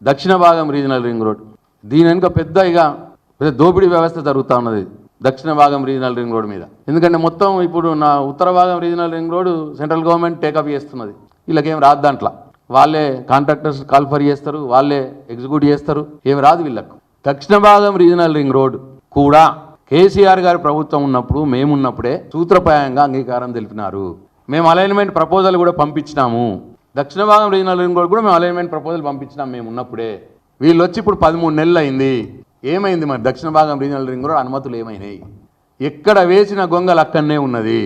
దక్షిణ భాగం regional ring road. దీని వెనుక పెద్ద దోపిడీ వ్యవస్థ జరుగుతూ ఉన్నది దక్షిణ భాగం రీజనల్ రింగ్ రోడ్ మీద. ఎందుకంటే మొత్తం ఇప్పుడు నా ఉత్తర భాగం regional ring road central government take up చేస్తున్నది. వీళ్ళకేం రాదు, దాంట్లో వాళ్ళే కాంట్రాక్టర్స్ కాల్ఫర్ చేస్తారు, వాళ్ళే ఎగ్జిక్యూట్ చేస్తారు, ఏం రాదు వీళ్ళకు. దక్షిణ భాగం రీజనల్ రింగ్ రోడ్ కూడా కేసీఆర్ గారి ప్రభుత్వం ఉన్నప్పుడు మేమున్నప్పుడే సూత్రప్రాయంగా అంగీకారం తెలిపినారు. మేము అలైన్మెంట్ ప్రపోజల్ కూడా పంపించినాము. దక్షిణ భాగం రీజనల్ రింగ్ రోడ్ కూడా మేము అలైన్మెంట్ ప్రపోజల్ పంపించినాము మేము ఉన్నప్పుడే. వీళ్ళు వచ్చి ఇప్పుడు 13 నెలలు అయింది. ఏమైంది మరి దక్షిణ భాగం రీజనల్ రింగ్ రోడ్ అనుమతులు ఏమైనాయి? ఎక్కడ వేసిన గొంగలు అక్కడనే ఉన్నది.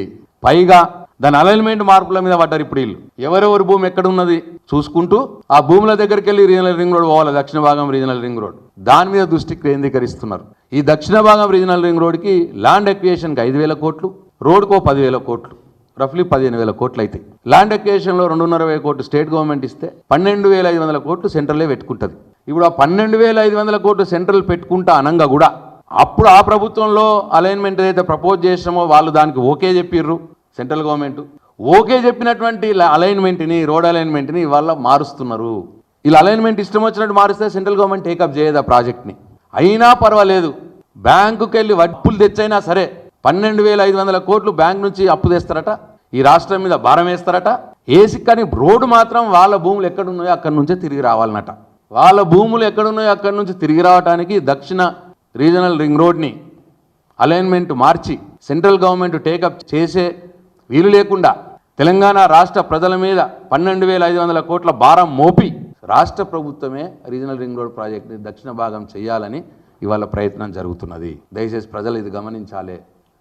పైగా దాని అలైన్మెంట్ మార్పుల మీద పడ్డారు ఇప్పుడు వీళ్ళు. ఎవరెవరి భూమి ఎక్కడ ఉన్నది చూసుకుంటూ ఆ భూముల దగ్గరికి వెళ్ళి రీజనల్ రింగ్ రోడ్ పోవాలి, దక్షిణ భాగం రీజనల్ రింగ్ రోడ్. దాని మీద దృష్టి కేంద్రీకరిస్తున్నారు. ఈ దక్షిణ భాగం రీజనల్ రింగ్ రోడ్కి ల్యాండ్ ఎక్విజిషన్కి 5,000 కోట్లు, రోడ్కో 10,000 కోట్లు, రఫ్లీ 15,000 కోట్లు అవుతాయి. ల్యాండ్ ఎక్విజిషన్లో 2.5 కోట్లు స్టేట్ గవర్నమెంట్ ఇస్తే 12,500 కోట్లు సెంట్రలే పెట్టుకుంటుంది. ఇప్పుడు ఆ 12,500 కోట్లు సెంట్రల్ పెట్టుకుంటా అనంగా కూడా అప్పుడు ఆ ప్రభుత్వంలో అలైన్మెంట్ ఏదైతే ప్రపోజ్ చేసినామో వాళ్ళు దానికి ఓకే చెప్పిర్రు. సెంట్రల్ గవర్నమెంట్ ఓకే చెప్పినటువంటి అలైన్మెంట్ని, రోడ్ అలైన్మెంట్ని ఇవాళ మారుస్తున్నారు. ఇలా అలైన్మెంట్ ఇష్టం వచ్చినట్టు మారుస్తే సెంట్రల్ గవర్నమెంట్ టేకప్ చేయదు ఆ ప్రాజెక్ట్ని. అయినా పర్వాలేదు, బ్యాంకుకి వెళ్ళి అప్పులు తెచ్చైనా సరే 12,500 కోట్లు బ్యాంక్ నుంచి అప్పు తెస్తారట, ఈ రాష్ట్రం మీద భారం వేస్తారట. వేసి కానీ రోడ్డు మాత్రం వాళ్ళ భూములు ఎక్కడున్నాయో అక్కడి నుంచే తిరిగి రావాలన్నట. వాళ్ళ భూములు ఎక్కడున్నాయో అక్కడి నుంచి తిరిగి రావడానికి దక్షిణ రీజనల్ రింగ్ రోడ్ని అలైన్మెంట్ మార్చి సెంట్రల్ గవర్నమెంట్ టేకప్ చేసే వీలు లేకుండా తెలంగాణ రాష్ట్ర ప్రజల మీద 12,500 కోట్ల భారం మోపి రాష్ట్ర ప్రభుత్వమే రీజనల్ రింగ్ రోడ్ ప్రాజెక్ట్ని దక్షిణ భాగం చేయాలని ఇవాళ ప్రయత్నం జరుగుతున్నది. దయచేసి ప్రజలు ఇది గమనించాలి.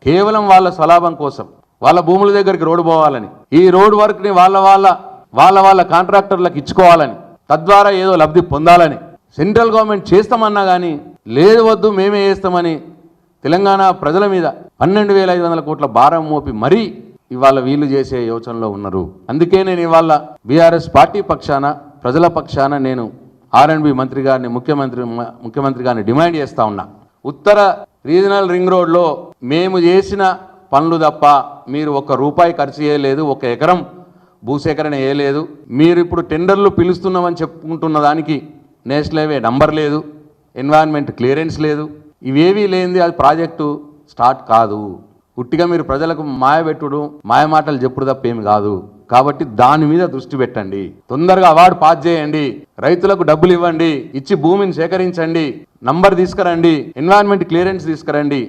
కేవలం వాళ్ళ స్వలాభం కోసం, వాళ్ళ భూముల దగ్గరికి రోడ్డు పోవాలని, ఈ రోడ్ వర్క్ని వాళ్ళ కాంట్రాక్టర్లకు ఇచ్చుకోవాలని, తద్వారా ఏదో లబ్ధి పొందాలని సెంట్రల్ గవర్నమెంట్ చేస్తామన్నా కానీ లేదు, వద్దు మేమే చేస్తామని తెలంగాణ ప్రజల మీద 12,500 కోట్ల భారం మోపి మరీ ఇవాళ వీళ్ళు చేసే యోచనలో ఉన్నారు. అందుకే నేను ఇవాళ బీఆర్ఎస్ పార్టీ పక్షాన, ప్రజల పక్షాన నేను R&B మంత్రి గారిని, ముఖ్యమంత్రి గారిని డిమాండ్ చేస్తూ ఉన్నా. ఉత్తర రీజనల్ రింగ్ రోడ్లో మేము చేసిన పనులు తప్ప మీరు ₹1 ఖర్చు చేయలేదు, 1 ఎకరం భూసేకరణ చేయలేదు. మీరు ఇప్పుడు టెండర్లు పిలుస్తున్నామని చెప్పుకుంటున్న దానికి నేషనల్ హైవే నంబర్ లేదు, ఎన్వైరన్మెంట్ క్లియరెన్స్ లేదు. ఇవేవీ లేనిది అది ప్రాజెక్టు స్టార్ట్ కాదు. ఉట్టిగా మీరు ప్రజలకు మాయబెట్టుడు, మాయమాటలు చెప్పుడు తప్ప ఏమి కాదు. కాబట్టి దాని మీద దృష్టి పెట్టండి. తొందరగా అవార్డు పాస్ చేయండి, రైతులకు డబ్బులు ఇవ్వండి, ఇచ్చి భూమిని సేకరించండి, నంబర్ తీసుకురండి, ఎన్వైరన్మెంట్ క్లియరెన్స్ తీసుకురండి.